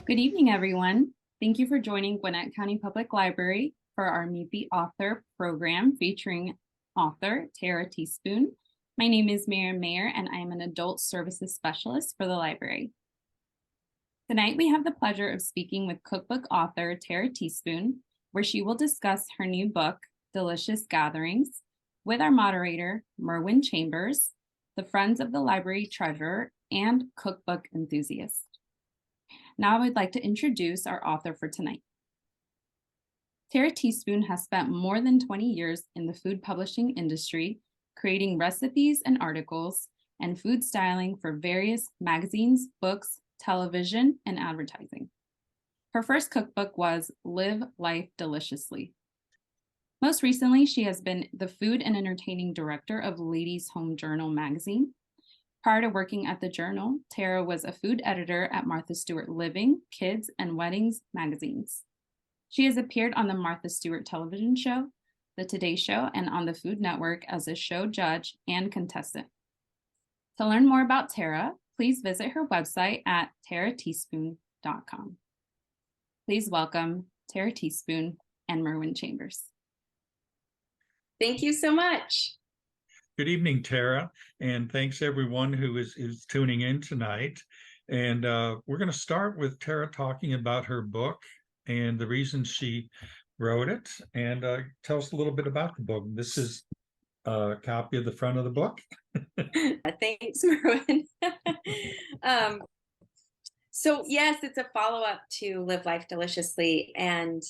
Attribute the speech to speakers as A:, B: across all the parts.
A: Good evening, everyone. Thank you for joining Gwinnett County Public Library for our Meet the Author program featuring author Tara Teaspoon. My name is Miriam Mayer, and I am an adult services specialist for the library. Tonight, we have the pleasure of speaking with cookbook author Tara Teaspoon, where she will discuss her new book, Delicious Gatherings, with our moderator, Merwin Chambers, the Friends of the Library Treasurer, and cookbook enthusiast. Now I would like to introduce our author for tonight. Tara Teaspoon has spent more than 20 years in the food publishing industry, creating recipes and articles and food styling for various magazines, books, television, and advertising. Her first cookbook was Live Life Deliciously. Most recently, she has been the food and entertaining director of Ladies' Home Journal magazine. Prior to working at the Journal, Tara was a food editor at Martha Stewart Living, Kids, and Weddings magazines. She has appeared on the Martha Stewart television show, The Today Show, and on the Food Network as a show judge and contestant. To learn more about Tara, please visit her website at tarateaspoon.com. Please welcome Tara Teaspoon and Merwin Chambers.
B: Thank you so much.
C: Good evening, Tara, and thanks everyone who is tuning in tonight. And we're going to start with Tara talking about her book and the reason she wrote it, and tell us a little bit about the book. This is a copy of the front of the book.
B: Thanks, Merwin. So yes, it's a follow-up to Live Life Deliciously. And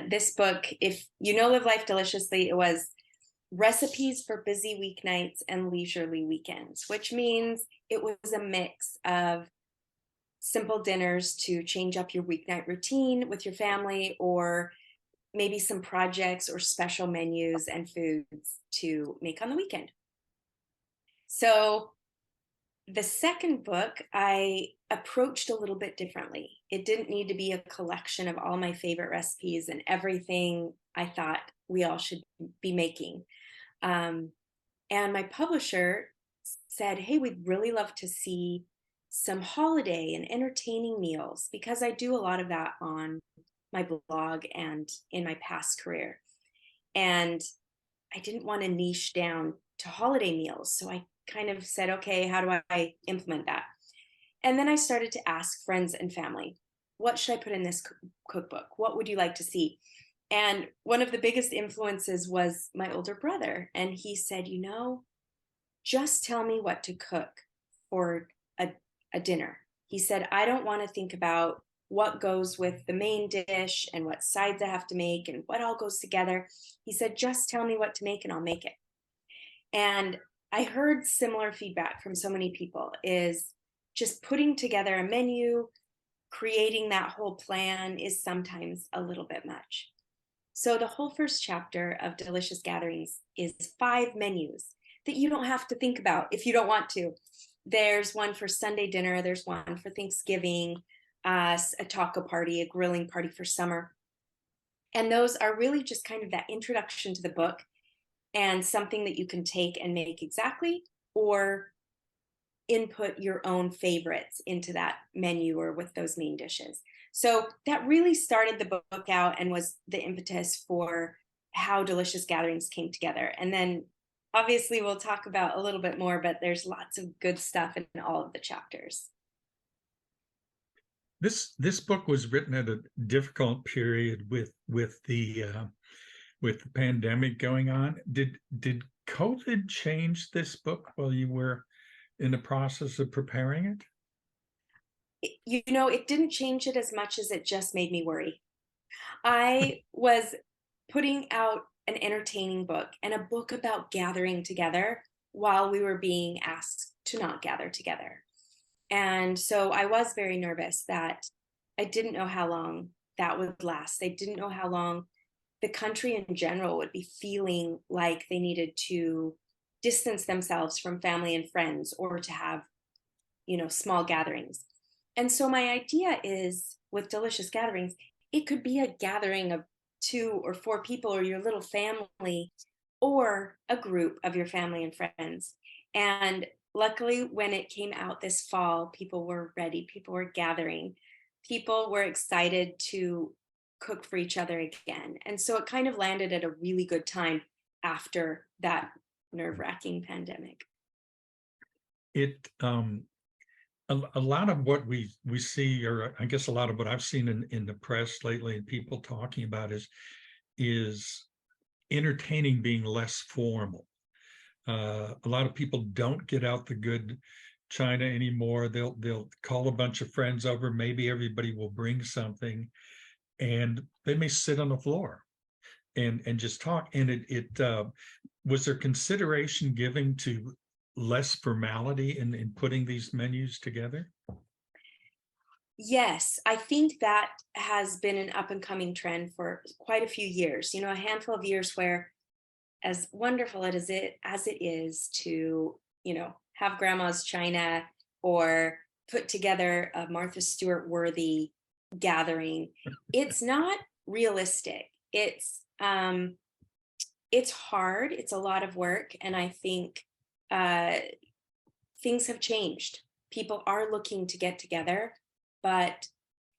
B: this book, if you know Live Life Deliciously, it was recipes for busy weeknights and leisurely weekends, which means it was a mix of simple dinners to change up your weeknight routine with your family, or maybe some projects or special menus and foods to make on the weekend. So the second book I approached a little bit differently. It didn't need to be a collection of all my favorite recipes and everything I thought we all should be making. And my publisher said, hey, we'd really love to see some holiday and entertaining meals, because I do a lot of that on my blog and in my past career. And I didn't want to niche down to holiday meals. So I kind of said, okay, how do I implement that? And then I started to ask friends and family, what should I put in this cookbook? What would you like to see? And one of the biggest influences was my older brother. And he said, just tell me what to cook for a dinner. He said, I don't want to think about what goes with the main dish and what sides I have to make and what all goes together. He said, just tell me what to make and I'll make it. And I heard similar feedback from so many people, is just putting together a menu, creating that whole plan is sometimes a little bit much. So the whole first chapter of Delicious Gatherings is 5 menus that you don't have to think about if you don't want to. There's one for Sunday dinner, there's one for Thanksgiving, a taco party, a grilling party for summer. And those are really just kind of that introduction to the book and something that you can take and make exactly, or input your own favorites into that menu or with those main dishes. So that really started the book out and was the impetus for how Delicious Gatherings came together. And then obviously we'll talk about a little bit more, but there's lots of good stuff in all of the chapters.
C: This book was written at a difficult period with the pandemic going on. Did COVID change this book while you were in the process of preparing it?
B: It didn't change it as much as it just made me worry. I was putting out an entertaining book and a book about gathering together while we were being asked to not gather together. And so I was very nervous that I didn't know how long that would last. I didn't know how long the country in general would be feeling like they needed to distance themselves from family and friends, or to have, small gatherings. And so my idea is, with Delicious Gatherings, it could be a gathering of 2 or 4 people, or your little family, or a group of your family and friends. And luckily, when it came out this fall, people were ready, people were gathering. people were excited to cook for each other again. And so it kind of landed at a really good time after that nerve-wracking pandemic.
C: It a lot of what we see, or I guess a lot of what I've seen in the press lately and people talking about is entertaining being less formal. A lot of people don't get out the good china anymore. They'll call a bunch of friends over. Maybe everybody will bring something, and they may sit on the floor and just talk. And it was there consideration given to less formality in putting these menus together?
B: Yes, I think that has been an up and coming trend for quite a few years, a handful of years where, as wonderful as it is to, have grandma's china or put together a Martha Stewart worthy gathering, it's not realistic. It's hard. It's a lot of work. And I think things have changed. People are looking to get together, but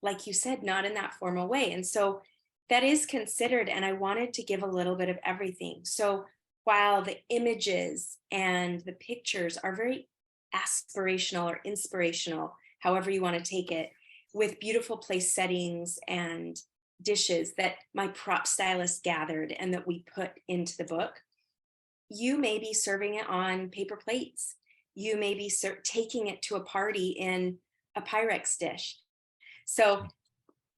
B: like you said, not in that formal way. And so that is considered. And I wanted to give a little bit of everything. So while the images and the pictures are very aspirational or inspirational, however you want to take it, with beautiful place settings and dishes that my prop stylist gathered and that we put into the book, you may be serving it on paper plates. You may be taking it to a party in a Pyrex dish. So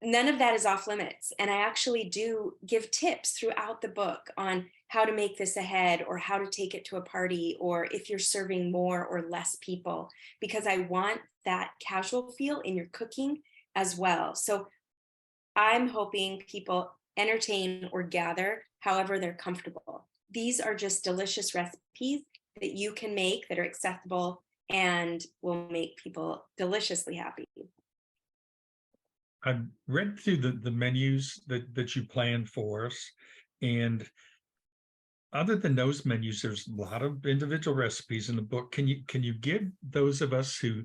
B: none of that is off limits. And I actually do give tips throughout the book on how to make this ahead, or how to take it to a party, or if you're serving more or less people, because I want that casual feel in your cooking as well. So I'm hoping people entertain or gather however they're comfortable. These are just delicious recipes that you can make that are accessible and will make people deliciously happy.
C: I've read through the menus that you planned for us, and other than those menus, there's a lot of individual recipes in the book. Can you give those of us who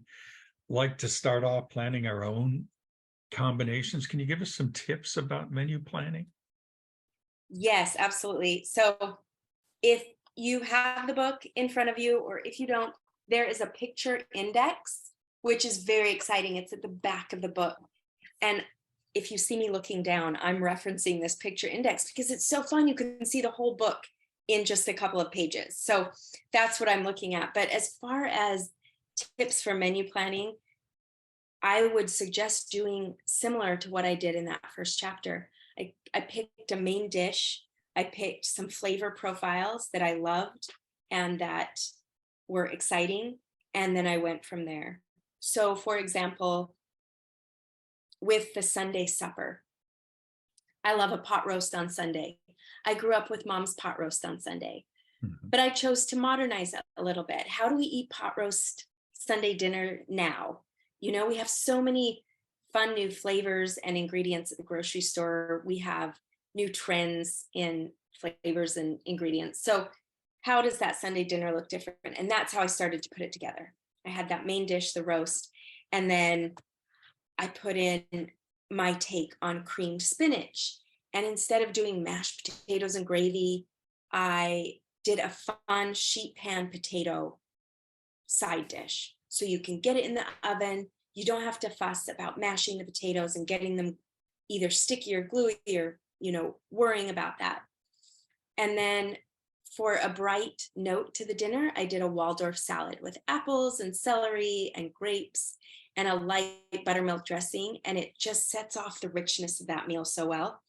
C: like to start off planning our own combinations, can you give us some tips about menu planning?
B: Yes, absolutely. So if you have the book in front of you, or if you don't, there is a picture index, which is very exciting. It's at the back of the book. And if you see me looking down, I'm referencing this picture index because it's so fun. You can see the whole book in just a couple of pages. So that's what I'm looking at. But as far as tips for menu planning, I would suggest doing similar to what I did in that first chapter. I picked a main dish. I picked some flavor profiles that I loved and that were exciting. And then I went from there. So for example, with the Sunday supper, I love a pot roast on Sunday. I grew up with mom's pot roast on Sunday, but I chose to modernize it a little bit. How do we eat pot roast Sunday dinner now? We have so many fun new flavors and ingredients at the grocery store. We have new trends in flavors and ingredients. So how does that Sunday dinner look different? And that's how I started to put it together. I had that main dish, the roast, and then I put in my take on creamed spinach. And instead of doing mashed potatoes and gravy, I did a fun sheet pan potato side dish. So you can get it in the oven. You don't have to fuss about mashing the potatoes and getting them either sticky or gluey or, worrying about that. And then for a bright note to the dinner, I did a Waldorf salad with apples and celery and grapes and a light buttermilk dressing. And it just sets off the richness of that meal so well.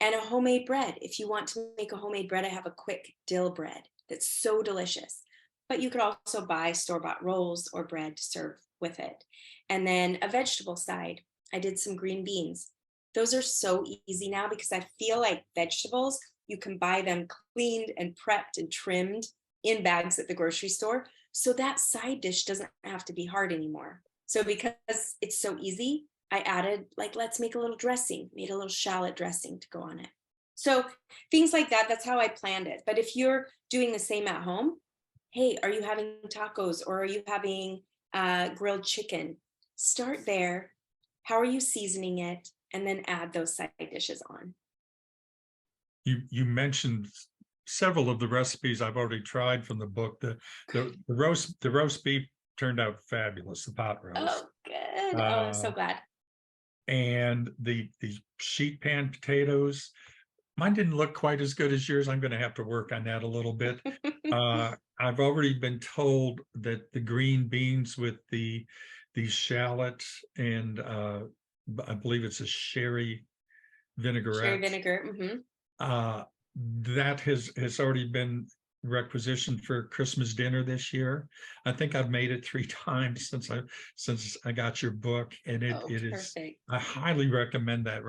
B: And a homemade bread. If you want to make a homemade bread, I have a quick dill bread that's so delicious. But you could also buy store-bought rolls or bread to serve with it. And then a vegetable side, I did some green beans. Those are so easy now because I feel like vegetables, you can buy them cleaned and prepped and trimmed in bags at the grocery store. So that side dish doesn't have to be hard anymore. So because it's so easy, I added, let's make a little dressing, made a little shallot dressing to go on it. So things like that, that's how I planned it. But if you're doing the same at home, hey, are you having tacos or are you having grilled chicken? Start there how are you seasoning it, and then add those side dishes on.
C: You mentioned several of the recipes I've already tried from the book. The roast beef turned out fabulous, the pot roast.
B: Oh, good. Oh, I'm so glad.
C: And the sheet pan potatoes, mine didn't look quite as good as yours. I'm going to have to work on that a little bit. I've already been told that the green beans with the shallot and I believe it's a sherry vinaigrette.
B: Sherry vinegar.
C: That has already been requisitioned for Christmas dinner this year. I think I've made it 3 times since I got your book, and it is. I highly recommend that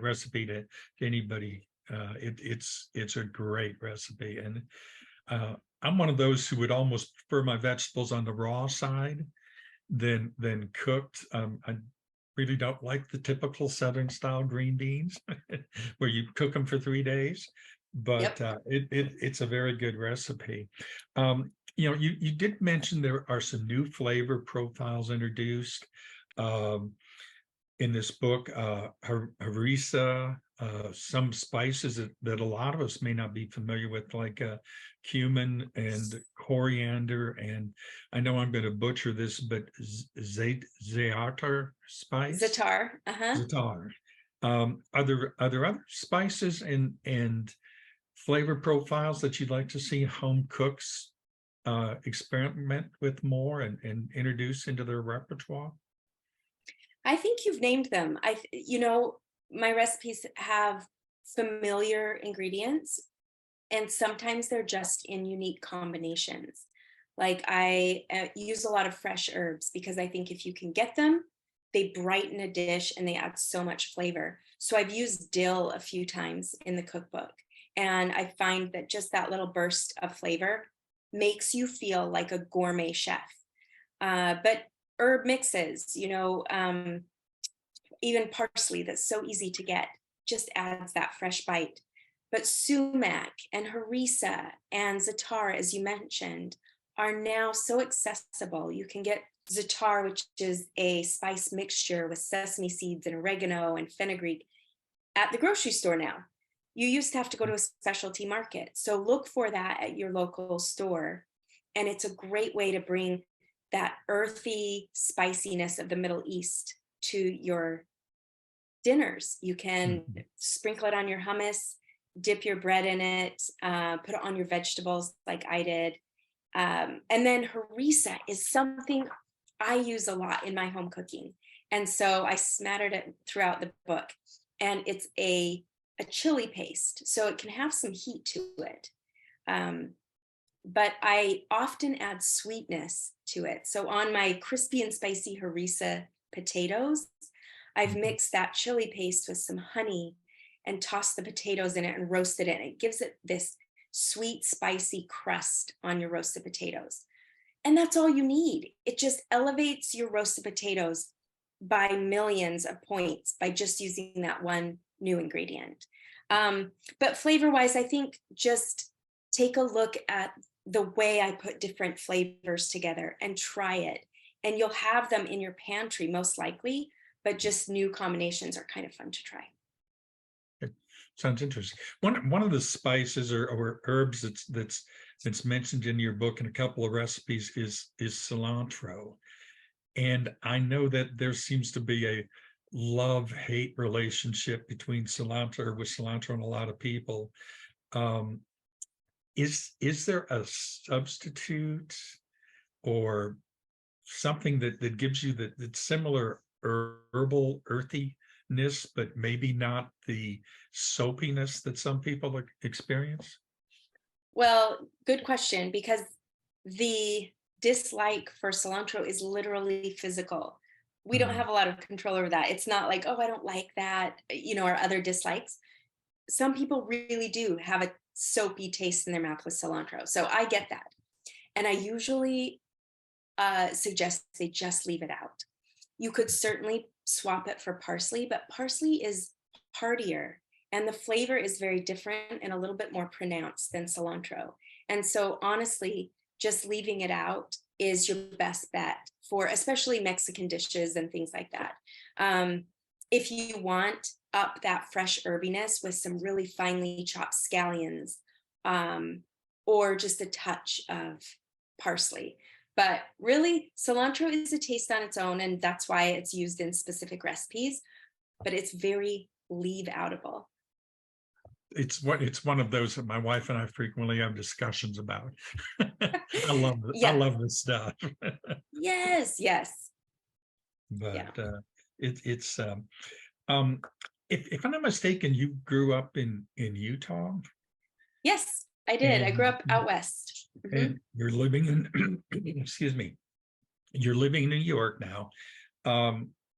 C: recipe to anybody. It's a great recipe, and I'm one of those who would almost prefer my vegetables on the raw side than cooked. I really don't like the typical Southern style green beans where you cook them for 3 days, but it's a very good recipe. You did mention there are some new flavor profiles introduced in this book, harissa, some spices that a lot of us may not be familiar with, like cumin and coriander, and I know I'm going to butcher this, but za'atar spice.
B: Za'atar.
C: Za'atar. Are there other spices and flavor profiles that you'd like to see home cooks experiment with more and introduce into their repertoire?
B: I think you've named them. My recipes have familiar ingredients, and sometimes they're just in unique combinations. Like I use a lot of fresh herbs because I think if you can get them, they brighten a dish and they add so much flavor. So I've used dill a few times in the cookbook, and I find that just that little burst of flavor makes you feel like a gourmet chef. But herb mixes, even parsley that's so easy to get, just adds that fresh bite. But sumac and harissa and za'atar, as you mentioned, are now so accessible. You can get za'atar, which is a spice mixture with sesame seeds and oregano and fenugreek, at the grocery store now. You used to have to go to a specialty market. So look for that at your local store. And it's a great way to bring that earthy spiciness of the Middle East to your dinners. You can sprinkle it on your hummus, dip your bread in it, put it on your vegetables like I did. And then harissa is something I use a lot in my home cooking. And so I smattered it throughout the book. And it's a chili paste, so it can have some heat to it. But I often add sweetness to it. So on my crispy and spicy harissa potatoes, I've mixed that chili paste with some honey and tossed the potatoes in it and roasted it. And it gives it this sweet, spicy crust on your roasted potatoes. And that's all you need. It just elevates your roasted potatoes by millions of points by just using that one new ingredient. But flavor-wise, I think just take a look at the way I put different flavors together and try it. And you'll have them in your pantry most likely, but just new combinations are kind of fun to try.
C: Sounds interesting. One of the spices or herbs that's mentioned in your book and a couple of recipes is cilantro. And I know that there seems to be a love-hate relationship between cilantro and a lot of people. Is there a substitute or something that gives you that similar herbal earthiness, but maybe not the soapiness that some people experience?
B: Well, good question, because the dislike for cilantro is literally physical. We don't have a lot of control over that. It's not like, oh, I don't like that, or other dislikes. Some people really do have a soapy taste in their mouth with cilantro. So I get that. And I usually suggest they just leave it out. You could certainly swap it for parsley, but parsley is heartier and the flavor is very different and a little bit more pronounced than cilantro. And so honestly, just leaving it out is your best bet for especially Mexican dishes and things like that. If you want up that fresh herbiness with some really finely chopped scallions, or just a touch of parsley. But really, cilantro is a taste on its own, and that's why it's used in specific recipes, but it's very leave outable.
C: It's one of those that my wife and I frequently have discussions about. I
B: Yeah.
C: love this stuff.
B: Yes, yes.
C: But
B: Yeah.
C: it's if I'm not mistaken, you grew up in Utah
B: Yes, I did. I grew up
C: and
B: out west. Mhm.
C: and you're living in excuse me, you're living in New York now.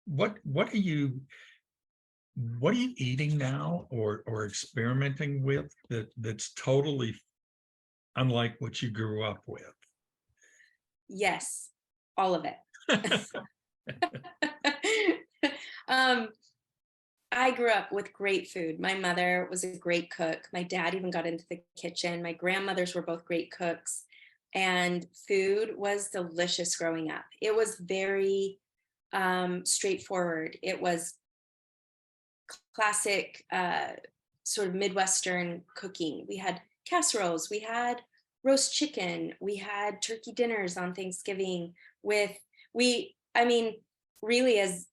C: What are you eating now or experimenting with that's totally unlike what you grew up with?
B: Yes, all of it. um, I grew up with great food. My mother was a great cook. My dad even got into the kitchen. My grandmothers were both great cooks. And food was delicious growing up. It was very straightforward. It was classic sort of Midwestern cooking. We had casseroles, we had roast chicken, we had turkey dinners on Thanksgiving with I mean, really as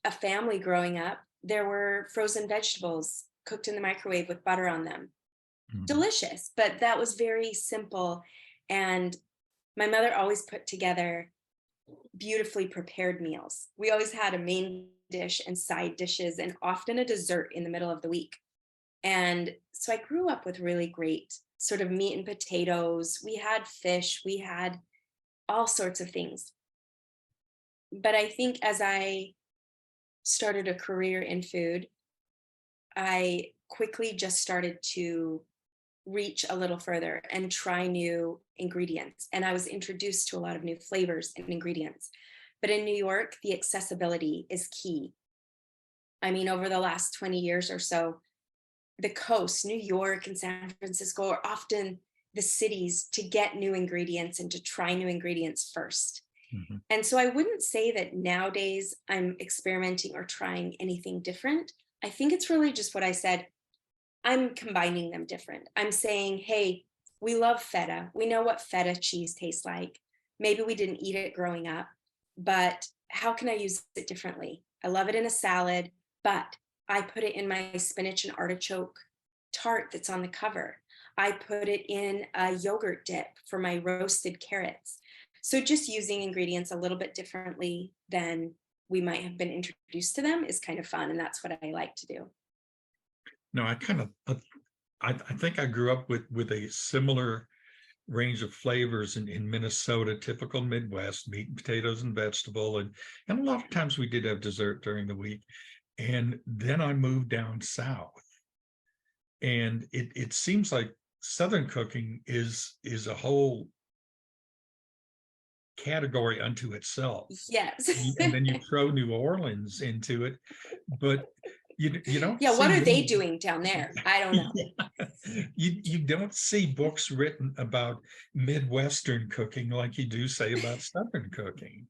B: a family growing up, there were frozen vegetables cooked in the microwave with butter on them.
C: Mhm.
B: Delicious, but that was very simple. And my mother always put together beautifully prepared meals. We always had a main dish and side dishes and often a dessert in the middle of the week. And so I grew up with really great sort of meat and potatoes. We had fish, we had all sorts of things. But I think as I started a career in food, I quickly just started to reach a little further and try new ingredients. And I was introduced to a lot of new flavors and ingredients. But in New York, the accessibility is key. I mean, over the last 20 years or so, the coast, New York and San Francisco are often the cities to get new ingredients and to try new ingredients first.
C: Mhm.
B: And so I wouldn't say that nowadays I'm experimenting or trying anything different. I think it's really just what I said. I'm combining them different. I'm saying, hey, we love feta. We know what feta cheese tastes like. Maybe we didn't eat it growing up, but how can I use it differently? I love it in a salad, but I put it in my spinach and artichoke tart that's on the cover. I put it in a yogurt dip for my roasted carrots. So just using ingredients a little bit differently than we might have been introduced to them is kind of fun. And that's what I like to do.
C: No, I think I grew up with a similar range of flavors in Minnesota, typical Midwest, meat and potatoes and vegetable. And a lot of times we did have dessert during the week. And then I moved down south. And it seems like Southern cooking is a whole category unto itself.
B: Yes.
C: And then you throw New Orleans into it, but you don't
B: Yeah, what
C: see
B: are they
C: many-
B: doing down there? I don't know.
C: you don't see books written about Midwestern cooking like you do say about Southern cooking.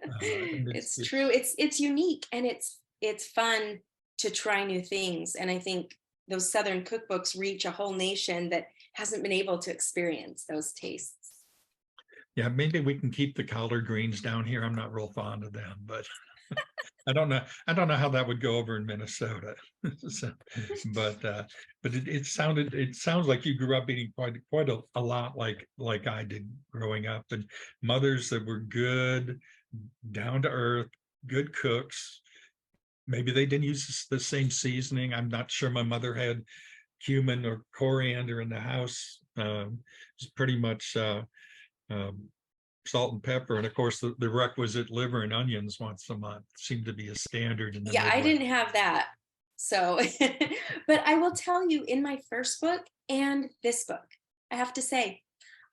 C: And
B: It's true. It's unique and it's fun to try new things. And I think those Southern cookbooks reach a whole nation that hasn't been able to experience those tastes.
C: yeah, maybe we can keep the collard greens down here. I'm not real fond of them, but I don't know. I don't know how that would go over in Minnesota. So, but it sounds like you grew up eating quite a lot like I did growing up, and mothers that were good, down to earth, good cooks. Maybe they didn't use the same seasoning. I'm not sure my mother had cumin or coriander in the house. It's pretty much um, salt and pepper, and of course the requisite liver and onions once a month seemed to be a standard in the
B: Yeah, I
C: Midwest.
B: didn't have that. So, but I will tell you in my first book and this book, I have to say,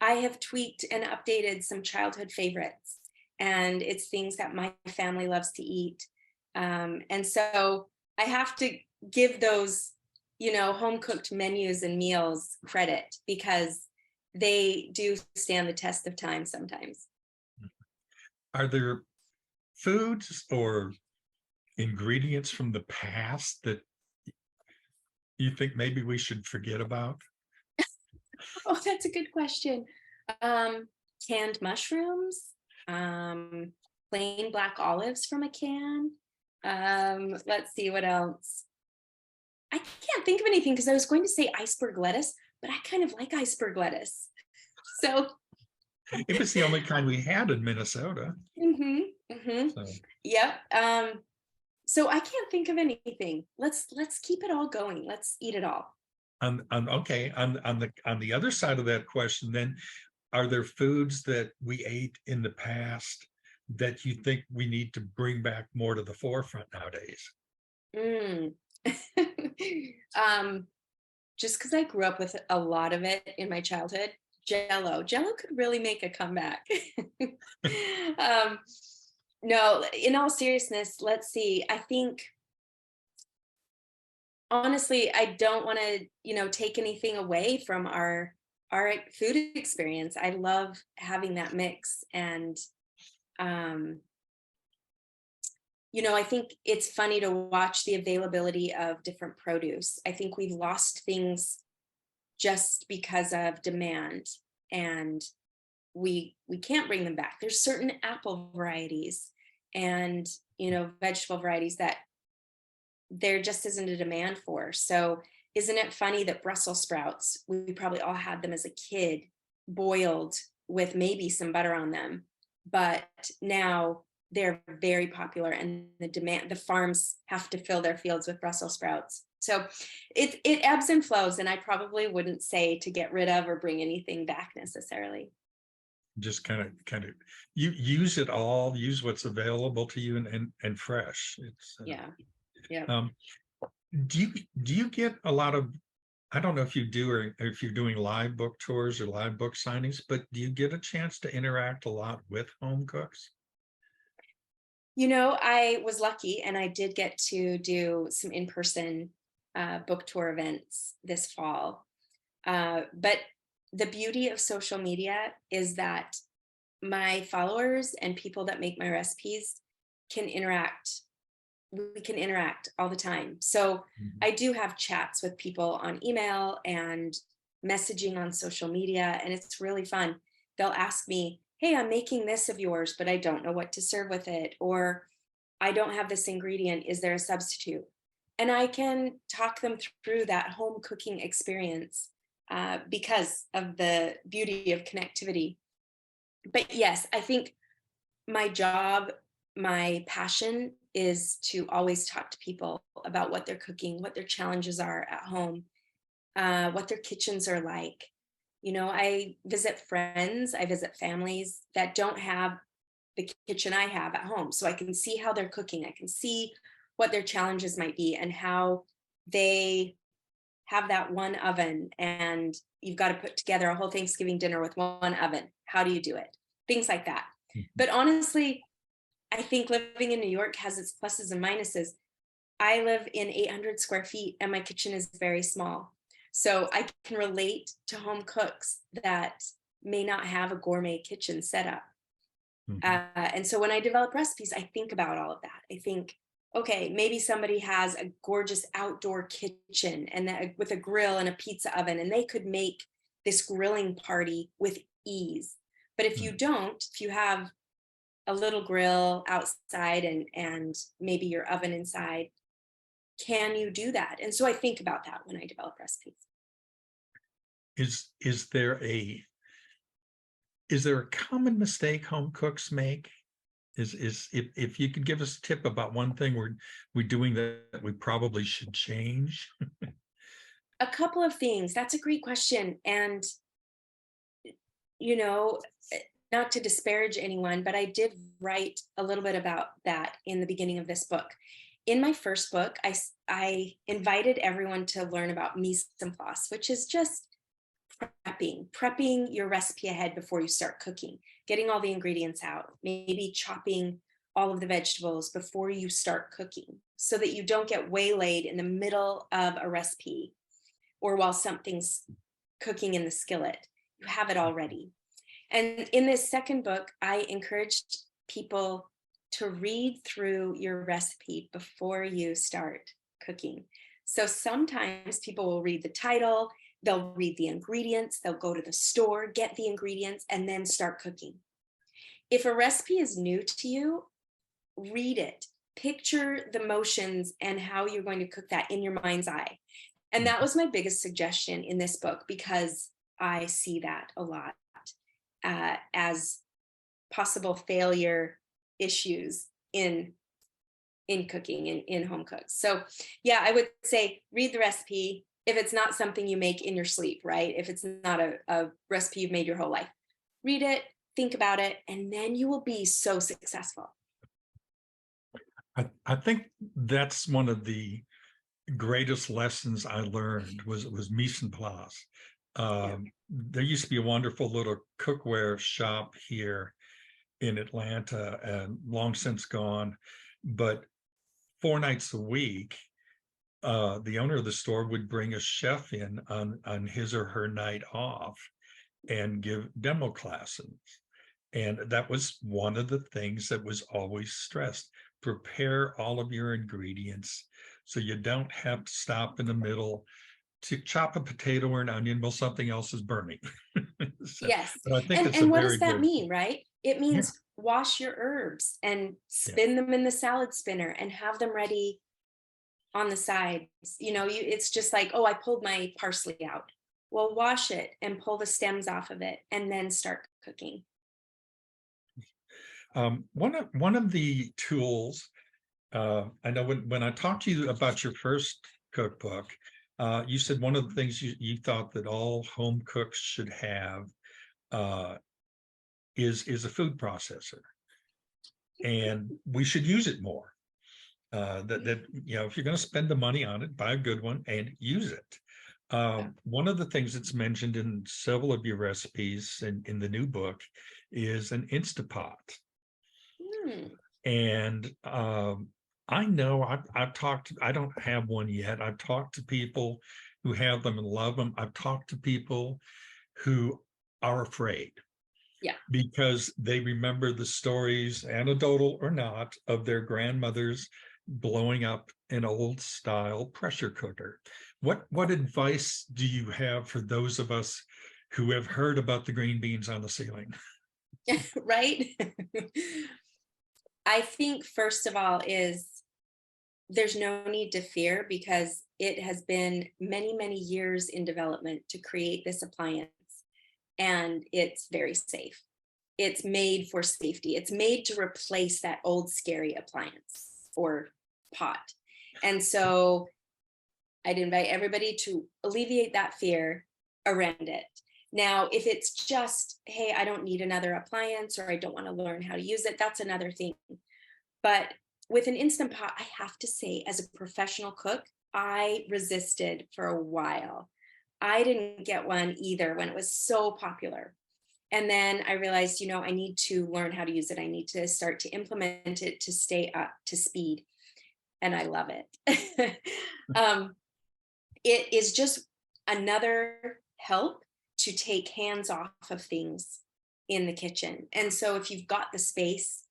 B: I have tweaked and updated some childhood favorites, and it's things that my family loves to eat. And so I have to give those, home cooked menus and meals credit because they do stand the test of time sometimes.
C: are there foods or ingredients from the past that you think maybe we should forget about?
B: Oh, that's a good question. Canned mushrooms, um, plain black olives from a can. Let's see what else. I can't think of anything because I was going to say iceberg lettuce, but I kind of like iceberg lettuce. So,
C: It was the only kind we had in Minnesota.
B: mhm, mhm.
C: So
B: Yep. So I can't think of anything. Let's keep it all going. Let's eat it all.
C: okay, on the other side of that question, then, are there foods that we ate in the past that you think we need to bring back more to the forefront nowadays?
B: Mm. um, just because I grew up with a lot of it in my childhood, Jello. Jello could really make a comeback. um, no, in all seriousness, let's see. I think honestly, I don't want to, take anything away from our food experience. I love having that mix, and um, I think it's funny to watch the availability of different produce. I think we've lost things just because of demand, and we can't bring them back. There's certain apple varieties and vegetable varieties that there just isn't a demand for. So isn't it funny that Brussels sprouts, we probably all had them as a kid, boiled with maybe some butter on them, but now they're very popular, and the farms have to fill their fields with Brussels sprouts. So it ebbs and flows, and I probably wouldn't say to get rid of or bring anything back necessarily.
C: Just kind of you use it all, use what's available to you, and fresh. It's
B: Yeah. Yeah.
C: um, do you get a lot of, I don't know if you do, or if you're doing live book tours or live book signings, but do you get a chance to interact a lot with home cooks?
B: I was lucky and I did get to do some in-person book tour events this fall. But the beauty of social media is that my followers and people that make my recipes can interact. We can interact all the time. So
C: Mhm.
B: I do have chats with people on email and messaging on social media, and it's really fun. They'll ask me, "Hey, I'm making this of yours, but I don't know what to serve with it," or "I don't have this ingredient. Is there a substitute?" And I can talk them through that home cooking experience because of the beauty of connectivity. But yes, I think my job, my passion is to always talk to people about what they're cooking, what their challenges are at home, what their kitchens are like. I visit friends, I visit families that don't have the kitchen I have at home. So I can see how they're cooking. I can see what their challenges might be and how they have that one oven, and you've got to put together a whole Thanksgiving dinner with one oven. How do you do it? Things like that. But honestly, I think living in New York has its pluses and minuses. I live in 800 square feet and my kitchen is very small. So I can relate to home cooks that may not have a gourmet kitchen setup.
C: Mhm.
B: And so when I develop recipes, I think about all of that. I think, okay, maybe somebody has a gorgeous outdoor kitchen and with a grill and a pizza oven, and they could make this grilling party with ease. But if you
C: Mhm.
B: don't, if you have a little grill outside and maybe your oven inside, can you do that? And so I think about that when I develop recipes.
C: Is there a common mistake home cooks make? Is if you could give us a tip about one thing we're doing that we probably should change?
B: A couple of things. That's a great question. And, you know, eh, not to disparage anyone, but I did write a little bit about that in the beginning of this book. In my first book, I invited everyone to learn about mise en place, which is just prepping your recipe ahead before you start cooking, getting all the ingredients out, maybe chopping all of the vegetables before you start cooking so that you don't get waylaid in the middle of a recipe or while something's cooking in the skillet. You have it all ready. And in this second book, I encouraged people to read through your recipe before you start cooking. So sometimes people will read the title, they'll read the ingredients, they'll go to the store, get the ingredients, and then start cooking. If a recipe is new to you, read it, picture the motions and how you're going to cook that in your mind's eye. And that was my biggest suggestion in this book, because I see that a lot as possible failure issues in cooking, in home cooks. So yeah, I would say read the recipe if it's not something you make in your sleep, right? If it's not a recipe you've made your whole life, read it, think about it, and then you will be so successful.
C: I think that's one of the greatest lessons I learned was mise en place. There used to be a wonderful little cookware shop here in Atlanta, and long since gone, but 4 nights a week, the owner of the store would bring a chef in on his or her night off and give demo classes. And that was one of the things that was always stressed. Prepare all of your ingredients so you don't have to stop in the middle to chop a potato or an onion while something else is burning. So,
B: Yes.
C: but I think it's
B: And
C: a
B: what
C: very
B: does that
C: good,
B: mean, right? It means wash your herbs and spin them in the salad spinner and have them ready on the sides. You know, it's just like, oh, I pulled my parsley out. Well, wash it and pull the stems off of it and then start cooking.
C: one of the tools, I know when I talked to you about your first cookbook, you said one of the things you thought that all home cooks should have is a food processor, and we should use it more. That you know, if you're going to spend the money on it, buy a good one and use it. One of the things that's mentioned in several of your recipes in the new book is an Instapot. And I know I've talked, I don't have one yet. I've talked to people who have them and love them. I've talked to people who are afraid.
B: Yeah.
C: Because they remember the stories, anecdotal or not, of their grandmothers blowing up an old style pressure cooker. What advice do you have for those of us who have heard about the green beans on the ceiling?
B: Right? I think first of all is there's no need to fear, because it has been many, many years in development to create this appliance, and it's very safe. It's made for safety. It's made to replace that old scary appliance or pot. And so I'd invite everybody to alleviate that fear around it. Now, if it's just, hey, I don't need another appliance, or I don't want to learn how to use it, that's another thing. But with an Instant Pot, I have to say, as a professional cook, I resisted for a while. I didn't get one either when it was so popular. And then I realized, you know, I need to learn how to use it. I need to start to implement it to stay up to speed. And I love it. It is just another help to take hands off of things in the kitchen. And so if you've got the space,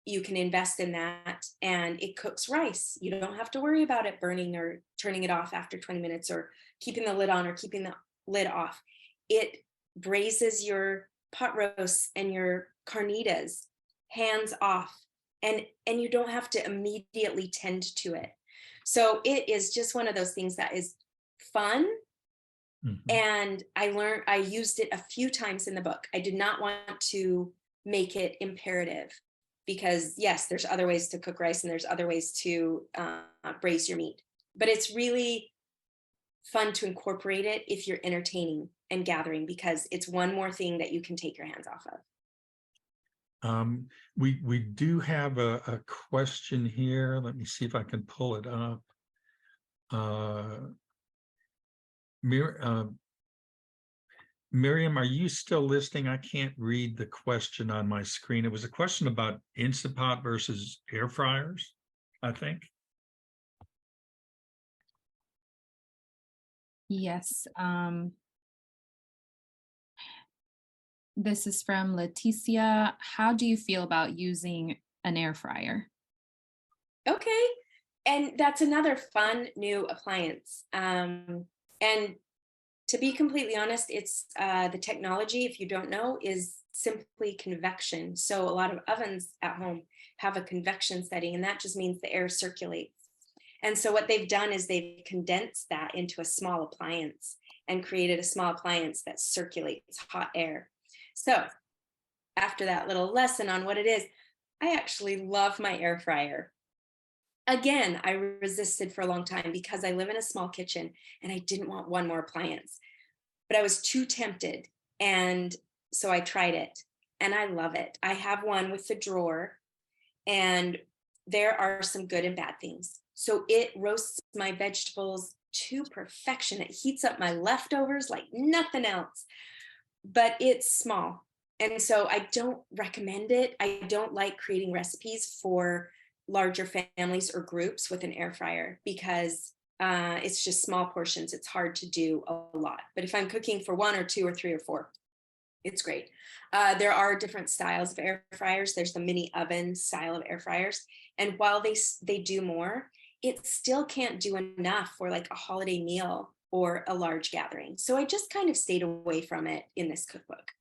B: you can invest in that, and it cooks rice. You don't have to worry about it burning or turning it off after 20 minutes, or keeping the lid on or keeping the lid off. It braises your pot roasts and your carnitas hands off, and you don't have to immediately tend to it. So it is just one of those things that is fun. And I used it a few times in the book. I did not want to make it imperative, because yes, there's other ways to cook rice and there's other ways to braise your meat, but it's really fun to incorporate it if you're entertaining and gathering, because it's one more thing that you can take your hands off of.
C: We do have a question here. Let me see if I can pull it up. Miriam, are you still listening? I can't read the question on my screen. It was a question about Instapot versus air fryers, I think.
A: Yes. This is from Leticia. How do you feel about using an air fryer?
B: Okay. And that's another fun new appliance. And to be completely honest, it's the technology, if you don't know, is simply convection. So a lot of ovens at home have a convection setting, and that just means the air circulates. And so what they've done is they've condensed that into a small appliance and created a small appliance that circulates hot air. So after that little lesson on what it is, I actually love my air fryer. Again, I resisted for a long time because I live in a small kitchen and I didn't want one more appliance, but I was too tempted. And so I tried it and I love it. I have one with the drawer, and there are some good and bad things. So it roasts my vegetables to perfection. It heats up my leftovers like nothing else, but it's small. And so I don't recommend it. I don't like creating recipes for larger families or groups with an air fryer because it's just small portions. It's hard to do a lot. But if I'm cooking for one or two or three or four, it's great. There are different styles of air fryers. There's the mini oven style of air fryers. And while they do more, it still can't do enough for like a holiday meal or a large gathering. So I just kind of stayed away from it in this cookbook.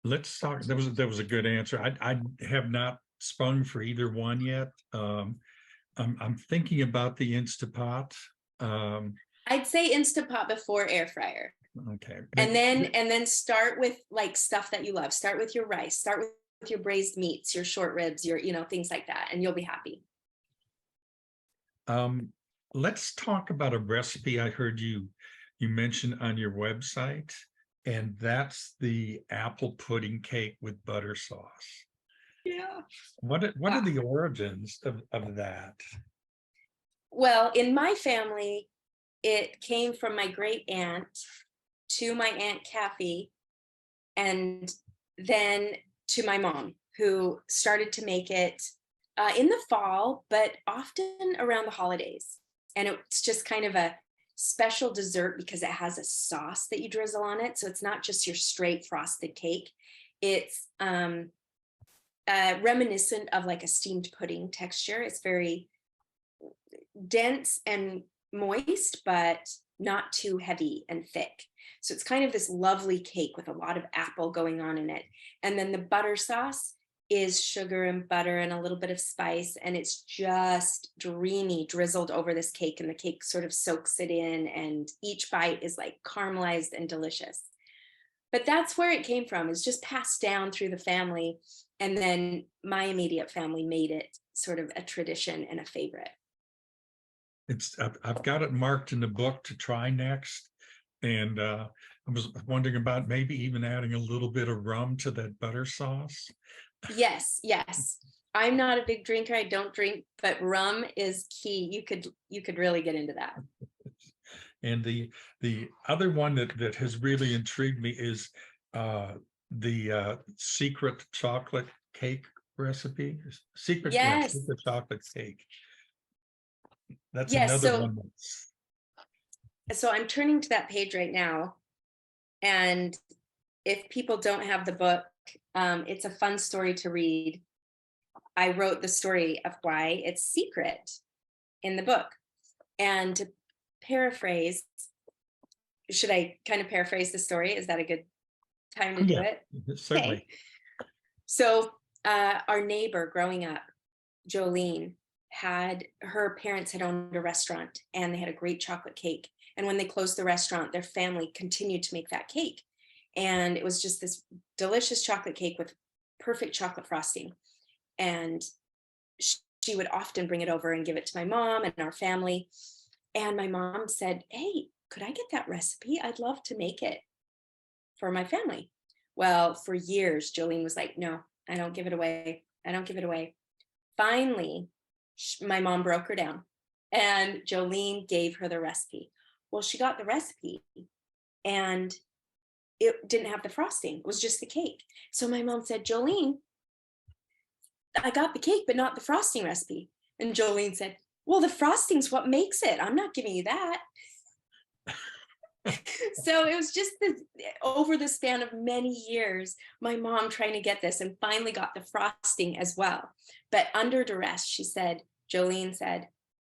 C: Let's talk. That was a good answer. I have not spun for either one yet. I'm thinking about the Instapot.
B: I'd say Instapot before air fryer.
C: Okay.
B: And then start with like stuff that you love. Start with your rice, start with your braised meats, your short ribs, your, things like that, and you'll be happy.
C: Let's talk about a recipe I heard you mention on your website, and that's the apple pudding cake with butter sauce.
B: Yeah.
C: What are the origins of that?
B: Well, in my family, it came from my great aunt to my Aunt Kathy, and then to my mom, who started to make it in the fall, but often around the holidays. And it's just kind of a special dessert because it has a sauce that you drizzle on it. So it's not just your straight frosted cake. It's reminiscent of like a steamed pudding texture. It's very dense and moist, but not too heavy and thick. So it's kind of this lovely cake with a lot of apple going on in it. And then the butter sauce is sugar and butter and a little bit of spice. And it's just dreamy drizzled over this cake. And the cake sort of soaks it in. And each bite is like caramelized and delicious. But that's where it came from. It's just passed down through the family. And then my immediate family made it sort of a tradition and a favorite.
C: I've got it marked in the book to try next. And I was wondering about maybe even adding a little bit of rum to that butter sauce.
B: Yes. I'm not a big drinker. I don't drink, but rum is key. You could really get into that.
C: And the other one that has really intrigued me is the secret chocolate cake recipe. Secret chocolate cake. That's another one.
B: So I'm turning to that page right now. And if people don't have the book, it's a fun story to read. I wrote the story of why it's secret in the book. And to paraphrase, should I kind of paraphrase the story? Is that a good time to do it?
C: Certainly.
B: Okay. So our neighbor growing up, Jolene, her parents had owned a restaurant and they had a great chocolate cake. And when they closed the restaurant, their family continued to make that cake. And it was just this delicious chocolate cake with perfect chocolate frosting. And she would often bring it over and give it to my mom and our family. And my mom said, "Hey, could I get that recipe? I'd love to make it for my family." Well, for years, Jolene was like, "No, I don't give it away. I don't give it away." Finally, my mom broke her down and Jolene gave her the recipe. Well, she got the recipe and it didn't have the frosting. It was just the cake. So my mom said, "Jolene, I got the cake, but not the frosting recipe." And Jolene said, "Well, the frosting's what makes it. I'm not giving you that." So it was just over the span of many years, my mom trying to get this and finally got the frosting as well. But under duress, Jolene said,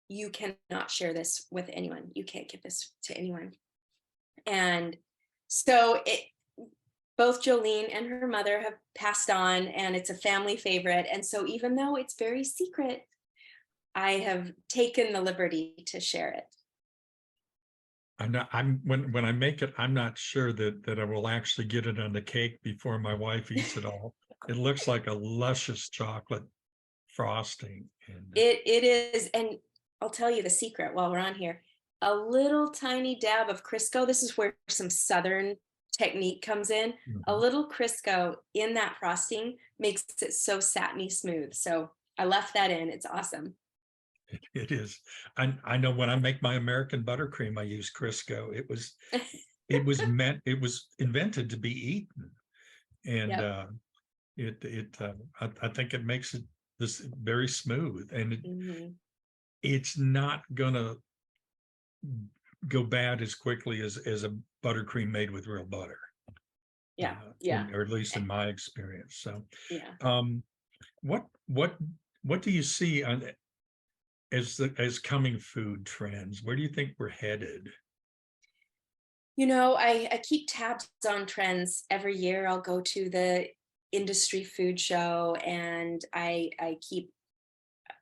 B: you cannot share this with anyone. You can't give this to anyone. And so both Jolene and her mother have passed on, and it's a family favorite. And so even though it's very secret, I have taken the liberty to share it.
C: When I make it, I'm not sure that I will actually get it on the cake before my wife eats it all. It looks like a luscious chocolate frosting. And
B: it is, and I'll tell you the secret while we're on here. A little tiny dab of Crisco. This is where some Southern technique comes in. A little Crisco in that frosting makes it so satiny smooth. So I left that in. It's awesome.
C: It is. I know when I make my American buttercream, I use Crisco. It was invented to be eaten, and I think it makes it this very smooth, and it's not gonna go bad as quickly as a buttercream made with real butter. Or at least in my experience. So what do you see on as coming food trends? Where do you think we're headed?
B: I keep tabs on trends every year. I'll go to the industry food show and I keep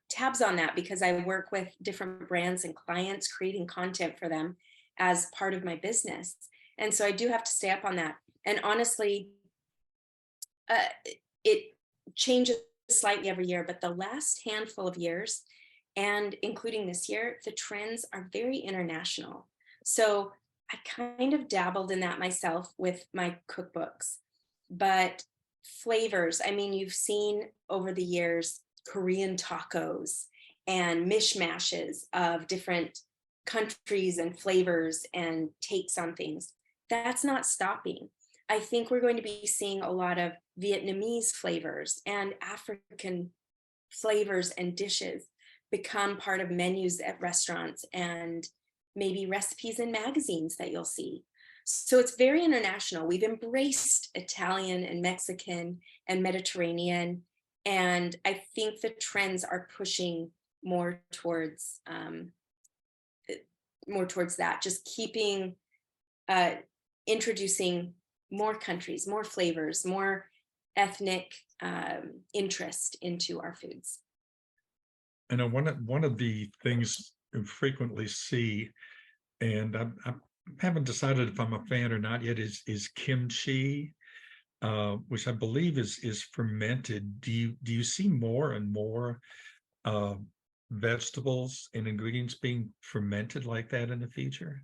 B: tabs on that because I work with different brands and clients creating content for them as part of my business. And so I do have to stay up on that. And honestly, it changes slightly every year, but the last handful of years, and including this year, the trends are very international. So I kind of dabbled in that myself with my cookbooks, but flavors, I mean, you've seen over the years, Korean tacos and mishmashes of different countries and flavors and takes on things. That's not stopping. I think we're going to be seeing a lot of Vietnamese flavors and African flavors and dishes become part of menus at restaurants and maybe recipes in magazines that you'll see. So it's very international. We've embraced Italian and Mexican and Mediterranean. And I think the trends are pushing more towards that, just keeping, introducing more countries, more flavors, more ethnic interest into our foods.
C: And one of the things you frequently see, and I haven't decided if I'm a fan or not yet, is kimchi, which I believe is fermented. Do you see more and more vegetables and ingredients being fermented like that in the future?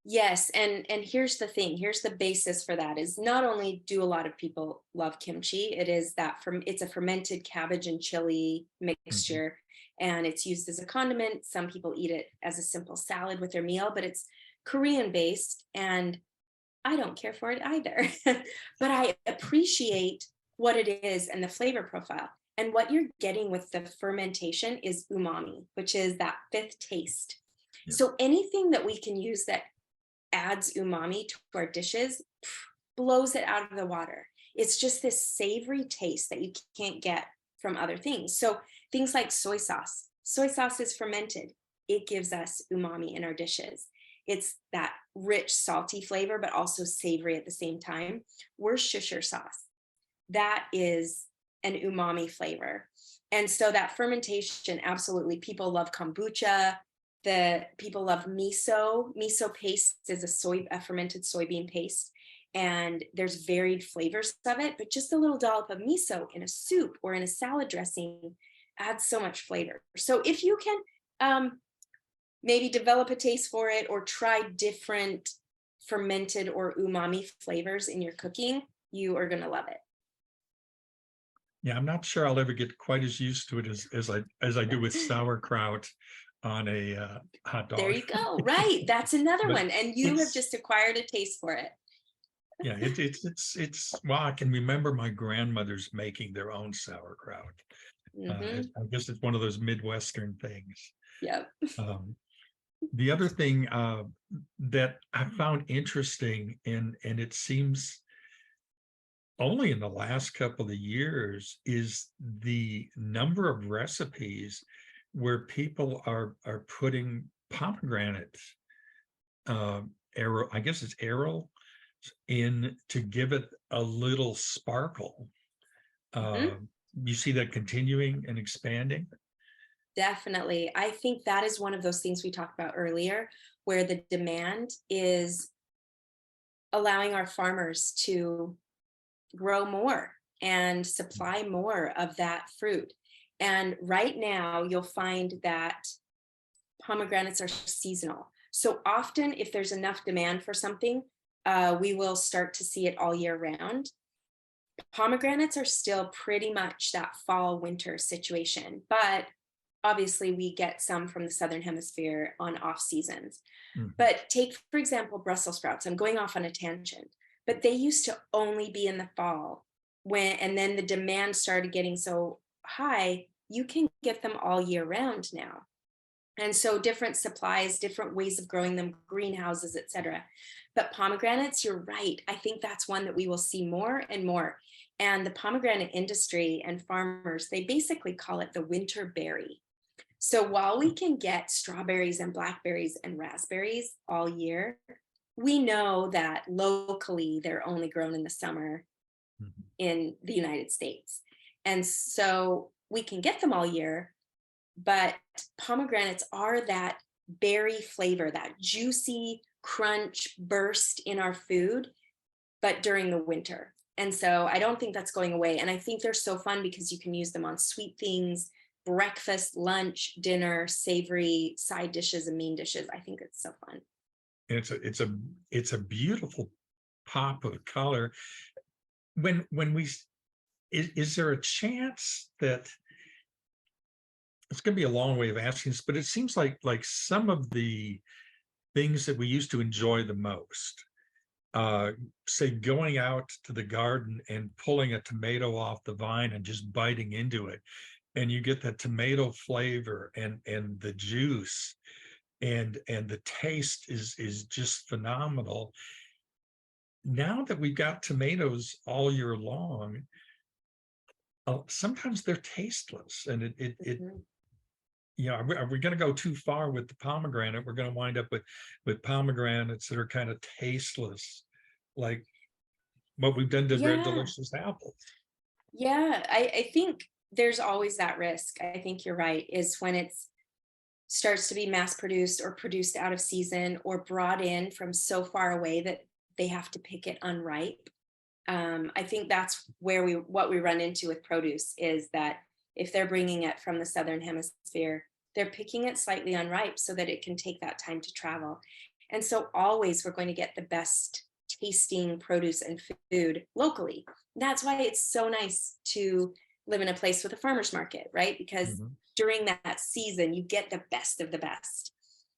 B: Yes, and here's the thing. Here's the basis for that is not only do a lot of people love kimchi, it's a fermented cabbage and chili mixture, and it's used as a condiment. Some people eat it as a simple salad with their meal, but it's Korean based, and I don't care for it either. But I appreciate what it is and the flavor profile. And what you're getting with the fermentation is umami, which is that fifth taste. Yeah. So anything that we can use that adds umami to our dishes blows it out of the water. It's just this savory taste that you can't get from other things. So things like soy sauce. Soy sauce is fermented. It gives us umami in our dishes. It's that rich, salty flavor, but also savory at the same time. Worcestershire sauce. That is an umami flavor. And so that fermentation, absolutely. People love kombucha. People love miso. Miso paste is a fermented soybean paste. And there's varied flavors of it, but just a little dollop of miso in a soup or in a salad dressing adds so much flavor. So if you can maybe develop a taste for it or try different fermented or umami flavors in your cooking, you are going to love it.
C: Yeah, I'm not sure I'll ever get quite as used to it as I do with sauerkraut on a hot dog.
B: There you go. Right. That's another one. And you have just acquired a taste for it.
C: Yeah, it's well, I can remember my grandmothers making their own sauerkraut. I guess it's one of those Midwestern things.
B: Yep.
C: The other thing that I found interesting, and it seems only in the last couple of years, is the number of recipes where people are putting pomegranate arrow, I guess it's arrow, in to give it a little sparkle.
B: Mhm.
C: You see that continuing and expanding?
B: Definitely. I think that is one of those things we talked about earlier, where the demand is allowing our farmers to grow more and supply more of that fruit. And right now, you'll find that pomegranates are seasonal. So often, if there's enough demand for something, we will start to see it all year round. Pomegranates are still pretty much that fall winter situation, but obviously we get some from the southern hemisphere on off seasons.
C: Mhm.
B: But take, for example, Brussels sprouts. I'm going off on a tangent, but they used to only be in the fall and then the demand started getting so high, you can get them all year round now. And so different supplies, different ways of growing them, greenhouses, etc. But pomegranates, you're right. I think that's one that we will see more and more. And the pomegranate industry and farmers, they basically call it the winter berry. So while we can get strawberries and blackberries and raspberries all year, we know that locally they're only grown in the summer
C: Mhm.
B: in the United States. And so we can get them all year, but pomegranates are that berry flavor, that juicy crunch burst in our food, but during the winter. And so I don't think that's going away. And I think they're so fun because you can use them on sweet things, breakfast, lunch, dinner, savory side dishes, and main dishes. I think it's so fun.
C: And it's a beautiful pop of color. When we is there a chance that it's going to be a long way of asking this, but it seems like some of the things that we used to enjoy the most, uh, say going out to the garden and pulling a tomato off the vine and just biting into it, and you get that tomato flavor and the juice, and the taste is just phenomenal. Now that we've got tomatoes all year long, sometimes they're tasteless, and it
B: Mhm.
C: you know, are we going to go too far with the pomegranate? We're going to wind up with pomegranates that are kind of tasteless, like what we've done to red
B: Yeah.
C: delicious apples.
B: Yeah. I think there's always that risk. I think you're right, is when it's starts to be mass produced or produced out of season or brought in from so far away that they have to pick it unripe. I think that's where what we run into with produce is that if they're bringing it from the southern hemisphere, they're picking it slightly unripe so that it can take that time to travel. And so always we're going to get the best tasting produce and food locally. That's why it's so nice to live in a place with a farmer's market, right? Because
C: Mhm.
B: during that season, you get the best of the best.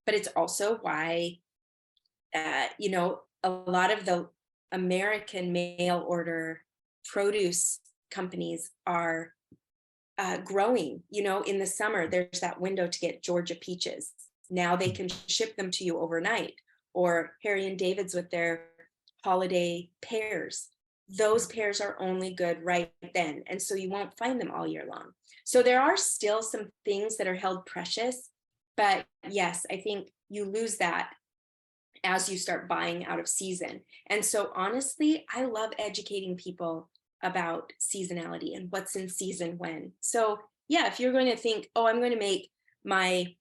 B: But it's also why, a lot of the American mail order produce companies are growing. In the summer, there's that window to get Georgia peaches. Now they can ship them to you overnight, or Harry and David's with their holiday pears. Those pears are only good right then. And so you won't find them all year long. So there are still some things that are held precious. But yes, I think you lose that as you start buying out of season. And so honestly, I love educating people about seasonality and what's in season when. So yeah, if you're going to think, oh, I'm going to make my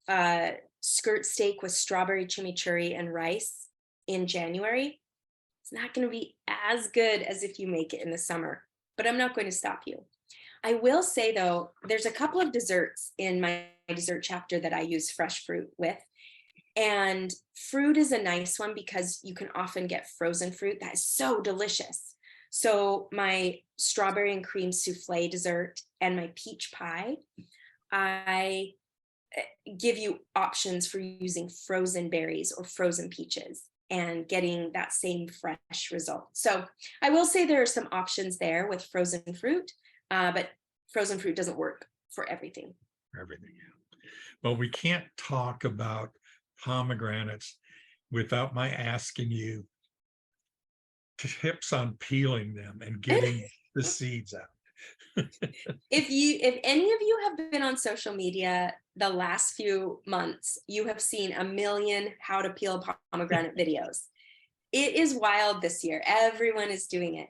B: uh, skirt steak with strawberry chimichurri and rice in January, it's not going to be as good as if you make it in the summer, but I'm not going to stop you. I will say though, there's a couple of desserts in my dessert chapter that I use fresh fruit with. And fruit is a nice one because you can often get frozen fruit that is so delicious. So my strawberry and cream souffle dessert and my peach pie, I give you options for using frozen berries or frozen peaches and getting that same fresh result. So I will say there are some options there with frozen fruit, but frozen fruit doesn't work for everything.
C: Everything. Well, we can't talk about pomegranates without my asking you tips on peeling them and getting the seeds out.
B: If any of you have been on social media the last few months, you have seen a million how to peel pomegranate videos. It is wild this year. Everyone is doing it.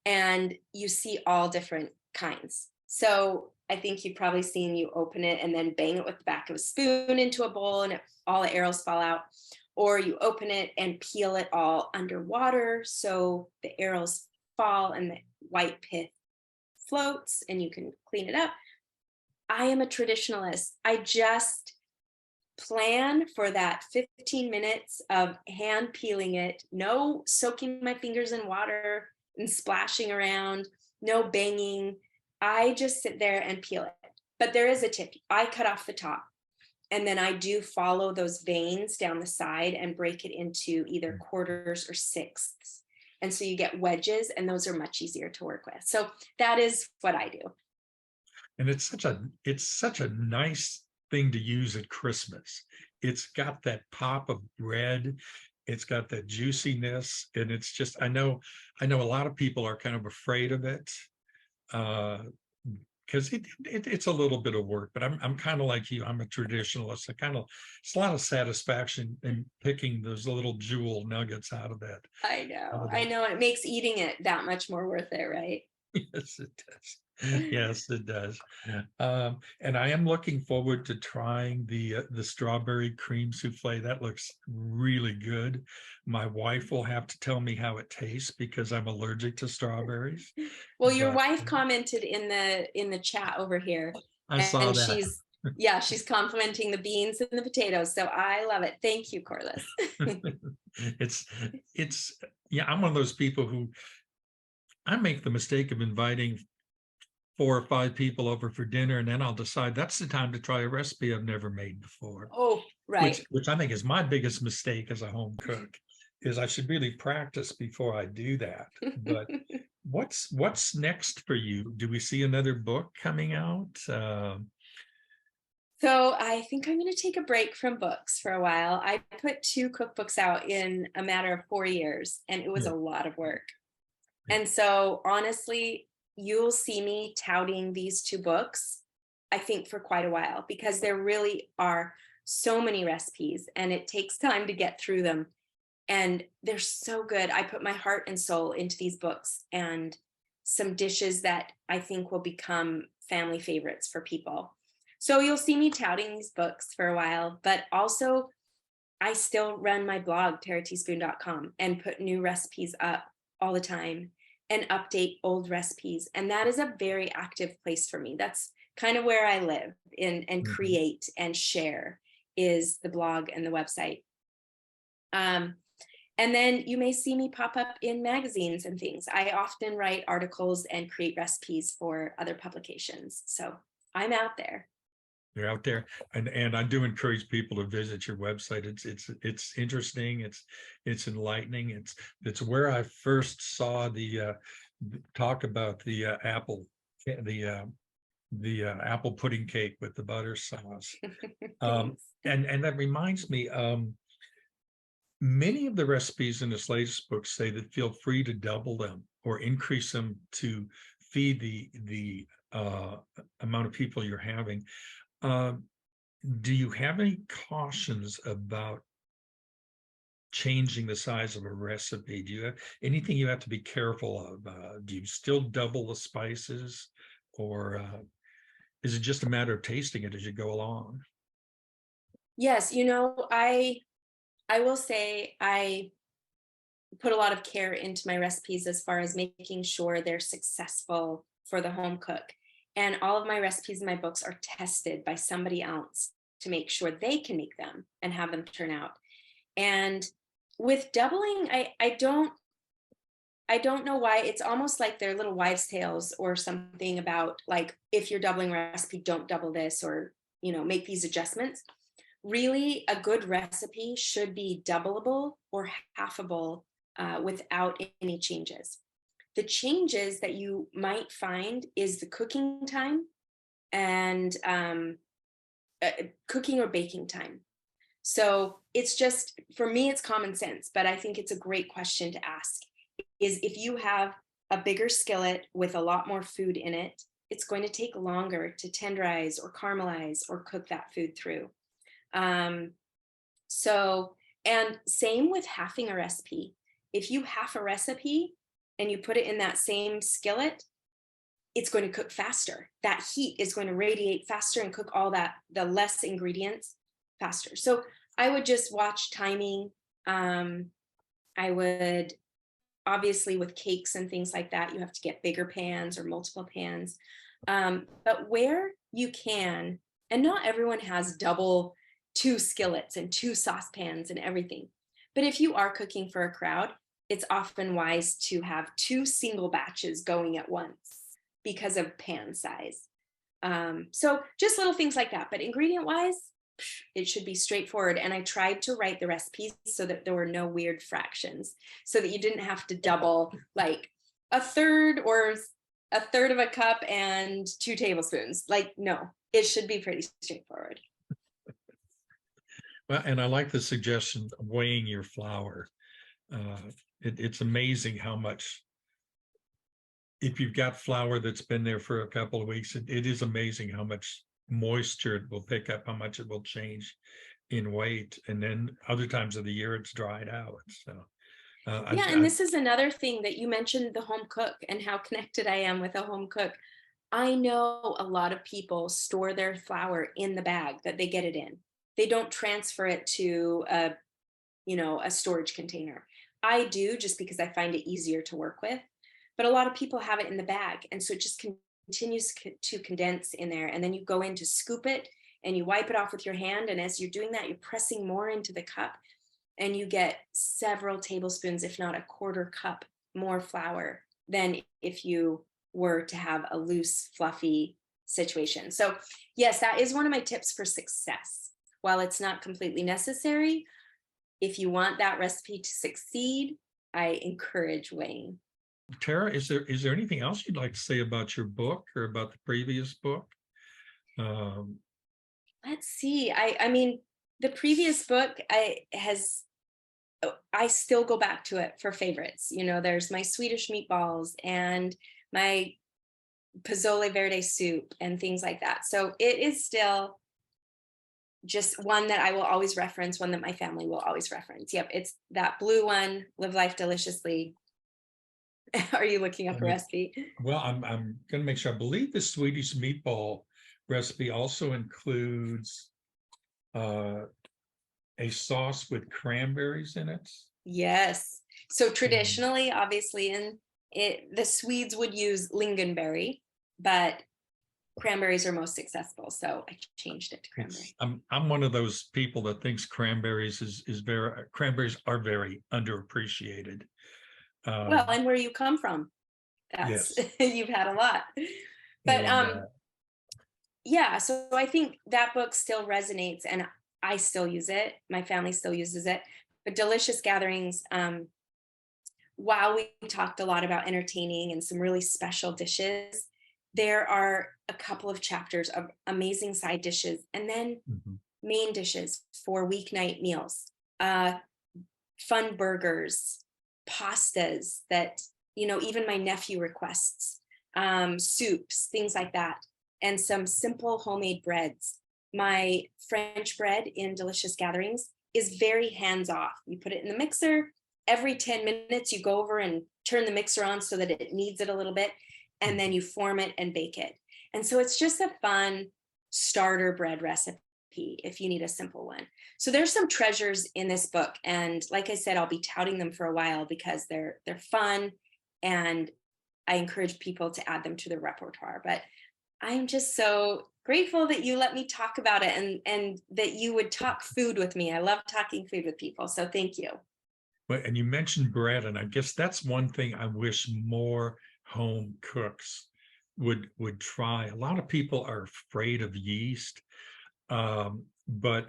B: And you see all different kinds. So I think you've probably seen you open it and then bang it with the back of a spoon into a bowl and all the arrows fall out. Or you open it and peel it all underwater so the arrows fall and the white pith floats and you can clean it up. I am a traditionalist. I just plan for that 15 minutes of hand peeling it, no soaking my fingers in water and splashing around, no banging. I just sit there and peel it. But there is a tip. I cut off the top and then I do follow those veins down the side and break it into either quarters or sixths. And so you get wedges and those are much easier to work with. So that is what I do.
C: And it's such a nice thing to use at Christmas. It's got that pop of bread. It's got that juiciness. And it's just, I know a lot of people are kind of afraid of it. Because it's a little bit of work, but I'm kind of like you. I'm a traditionalist. It's a lot of satisfaction in picking those little jewel nuggets out of that.
B: I know. It makes eating it that much more worth it, right?
C: Yes, it does. Yes, it does. And I am looking forward to trying the strawberry cream souffle. That looks really good. My wife will have to tell me how it tastes because I'm allergic to strawberries.
B: Well, your wife commented in the chat over here.
C: I saw that.
B: She's complimenting the beans and the potatoes. So I love it. Thank you, Corliss.
C: I'm one of those people who I make the mistake of inviting 4 or 5 people over for dinner, and then I'll decide that's the time to try a recipe I've never made before.
B: Oh, right.
C: Which I think is my biggest mistake as a home cook, is I should really practice before I do that. But what's next for you? Do we see another book coming out?
B: So I think I'm going to take a break from books for a while. I put 2 cookbooks out in a matter of 4 years, and it was a lot of work. And so honestly, you'll see me touting these 2 books, I think, for quite a while, because there really are so many recipes and it takes time to get through them. And they're so good. I put my heart and soul into these books and some dishes that I think will become family favorites for people. So you'll see me touting these books for a while, but also I still run my blog, tarateaspoon.com, and put new recipes up all the time and update old recipes. And that is a very active place for me. That's kind of where I live and create and share, is the blog and the website. And then you may see me pop up in magazines and things. I often write articles and create recipes for other publications. So I'm out there.
C: You're out there, and I do encourage people to visit your website. It's interesting. It's enlightening. It's where I first saw the talk about the apple apple pudding cake with the butter sauce. And that reminds me, many of the recipes in this latest book say that feel free to double them or increase them to feed the amount of people you're having. Do you have any cautions about changing the size of a recipe? Do you have anything you have to be careful of? Do you still double the spices, or is it just a matter of tasting it as you go along?
B: Yes, I will say I put a lot of care into my recipes as far as making sure they're successful for the home cook. And all of my recipes in my books are tested by somebody else to make sure they can make them and have them turn out. And with doubling, I don't know why. It's almost like they're little wives' tales or something about, like, if you're doubling a recipe, don't double this, or, make these adjustments. Really, a good recipe should be doubleable or halfable without any changes. The changes that you might find is the cooking time and cooking or baking time. So it's just, for me, it's common sense, but I think it's a great question to ask is if you have a bigger skillet with a lot more food in it, it's going to take longer to tenderize or caramelize or cook that food through. Um, so, and same with halving a recipe. If you half a recipe and you put it in that same skillet, it's going to cook faster. That heat is going to radiate faster and cook all that, the less ingredients faster. So I would just watch timing. I would, obviously with cakes and things like that, you have to get bigger pans or multiple pans. But where you can, and not everyone has double two skillets and two saucepans and everything. But if you are cooking for a crowd, it's often wise to have two single batches going at once because of pan size. So just little things like that. But ingredient wise, it should be straightforward. And I tried to write the recipes so that there were no weird fractions, so that you didn't have to double like a third or a third of a cup and 2 tablespoons. Like, no, it should be pretty straightforward.
C: Well, and I like the suggestion of weighing your flour. It's amazing how much, if you've got flour that's been there for a couple of weeks, it is amazing how much moisture it will pick up, how much it will change in weight. And then other times of the year it's dried out. So
B: yeah, and this is another thing that you mentioned, the home cook, and how connected I am with a home cook. I know a lot of people store their flour in the bag that they get it in. They don't transfer it to a, a storage container. I do, just because I find it easier to work with. But a lot of people have it in the bag, and so it just continues to condense in there. And then you go in to scoop it and you wipe it off with your hand. And as you're doing that, you're pressing more into the cup, and you get several tablespoons, if not a quarter cup more flour than if you were to have a loose, fluffy situation. So yes, that is one of my tips for success. While it's not completely necessary, if you want that recipe to succeed, I encourage weighing.
C: Tara, is there anything else you'd like to say about your book or about the previous book?
B: Let's see. I mean, the previous book, I still go back to it for favorites. There's my Swedish meatballs and my pozole verde soup and things like that. So it is still just one that I will always reference, one that my family will always reference. Yep, it's that blue one, Live Life Deliciously. Are you looking up a recipe?
C: Well, I'm going to make sure. I believe the Swedish meatball recipe also includes a sauce with cranberries in it.
B: Yes. So traditionally, obviously, the Swedes would use lingonberry, but cranberries are most successful. So I changed it to cranberry.
C: I'm one of those people that thinks cranberries cranberries are very underappreciated.
B: Well, and where you come from, that's yes. You've had a lot. But yeah, so I think that book still resonates, and I still use it. My family still uses it. But Delicious Gatherings, while we talked a lot about entertaining and some really special dishes, there are a couple of chapters of amazing side dishes, and then main dishes for weeknight meals, fun burgers, pastas that, even my nephew requests, soups, things like that, and some simple homemade breads. My French bread in Delicious Gatherings is very hands-off. You put it in the mixer. Every 10 minutes, you go over and turn the mixer on so that it kneads it a little bit, and then you form it and bake it. And so it's just a fun starter bread recipe if you need a simple one. So there's some treasures in this book. And like I said, I'll be touting them for a while because they're fun, and I encourage people to add them to their repertoire. But I'm just so grateful that you let me talk about it, and that you would talk food with me. I love talking food with people. So thank you.
C: Well, and you mentioned bread, and I guess that's one thing I wish more home cooks would try. A lot of people are afraid of yeast, but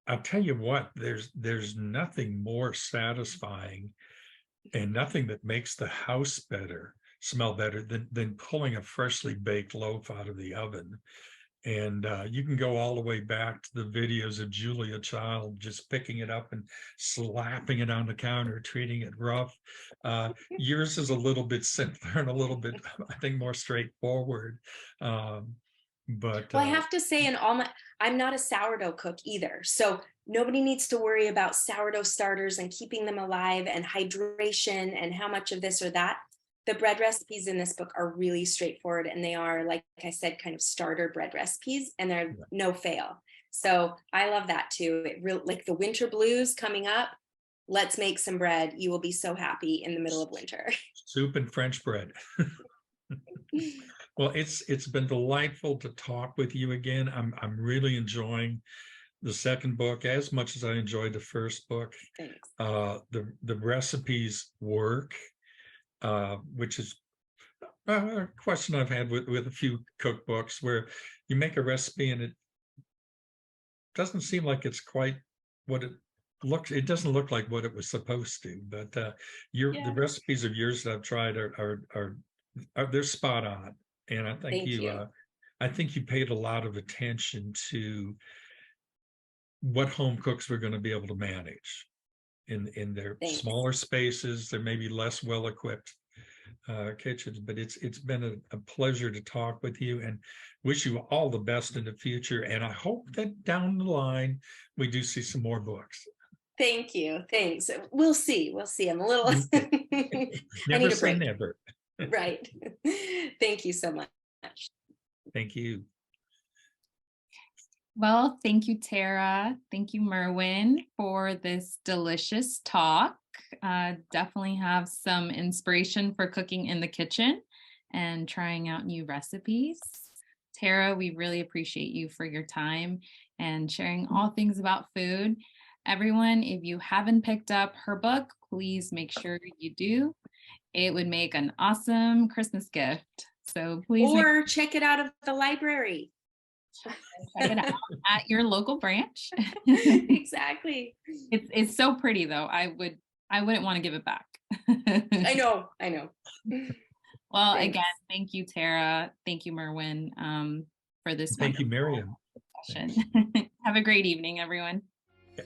C: I'll tell you what, there's nothing more satisfying and nothing that makes the house smell better than pulling a freshly baked loaf out of the oven. And you can go all the way back to the videos of Julia Child just picking it up and slapping it on the counter, treating it rough. Yours is a little bit simpler and a little bit, I think, more straightforward. But
B: Well, I have to say, I'm not a sourdough cook either. So nobody needs to worry about sourdough starters and keeping them alive and hydration and how much of this or that. The bread recipes in this book are really straightforward, and they are, like I said, kind of starter bread recipes, and they're no fail. So I love that too. Like the winter blues coming up. Let's make some bread. You will be so happy in the middle of winter.
C: Soup and French bread. Well, it's been delightful to talk with you again. I'm really enjoying the second book as much as I enjoyed the first book.
B: Thanks.
C: The recipes work, which is a question I've had with a few cookbooks, where you make a recipe and it doesn't seem like it's quite what it looks. It doesn't look like what it was supposed to. But the recipes of yours that I've tried are they're spot on. And I think I think you paid a lot of attention to what home cooks were going to be able to manage in their smaller spaces. There may be less well-equipped kitchens, but it's been a pleasure to talk with you, and wish you all the best in the future. And I hope that down the line we do see some more books.
B: Thank you. Thanks. We'll see. I'm a little.
C: Never
B: I need a
C: say
B: break.
C: never.
B: Right. Thank you so much.
C: Thank you.
A: Well, thank you, Tara. Thank you, Merwin, for this delicious talk. Definitely have some inspiration for cooking in the kitchen and trying out new recipes. Tara, we really appreciate you for your time and sharing all things about food. Everyone, if you haven't picked up her book, please make sure you do. It would make an awesome Christmas gift. So please
B: check it out of the library.
A: Check it out at your local branch.
B: Exactly.
A: It's so pretty though. I wouldn't want to give it back.
B: I know.
A: Well, thanks. Again, thank you, Tara. Thank you, Merwin, for this.
C: Thank you, Miriam.
A: Have a great evening, everyone.
C: Yeah.